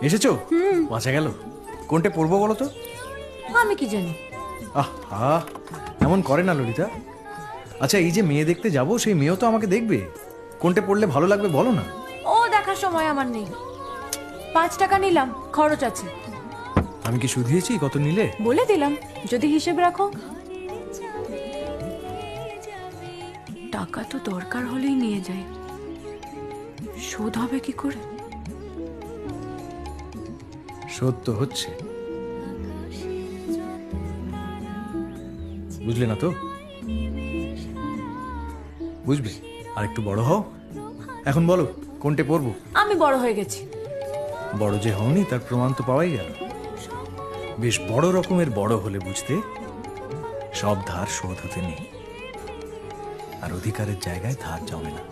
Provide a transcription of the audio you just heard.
এসেছো? বাঁচা গেল। কোনটা পড়বো বলো তো? আমি কি জানি। আহা, এমন করে না ললিতা। আচ্ছা, এই যে মেয়ে দেখতে যাব, সেই মেয়েও তো আমাকে দেখবে। কোনটা পড়লে ভালো লাগবে বলো না। ও দেখার সময় আমার নেই। 5 টাকা নিলাম, খরচ আছে। আমি কি শুধিয়েছি কত নিলে? বলে দিলাম, যদি হিসেব রাখো। টাকা তো দরকার হলেই নিয়ে যাই, শোধ হবে কি করে? শোধ তো হচ্ছে, বুঝলে না তো? বুঝবে, আর একটু বড় হও। এখন বলো কোনটা পড়বো। আমি বড় হয়ে গেছি। বড় যে হওনি তার প্রমাণ তো পাওয়াই গেল। বেশ বড় রকমের বড় হলে বুঝতে, সব ধার শোধ হতে নেই, আর অধিকারের জায়গায় ধার জমে না।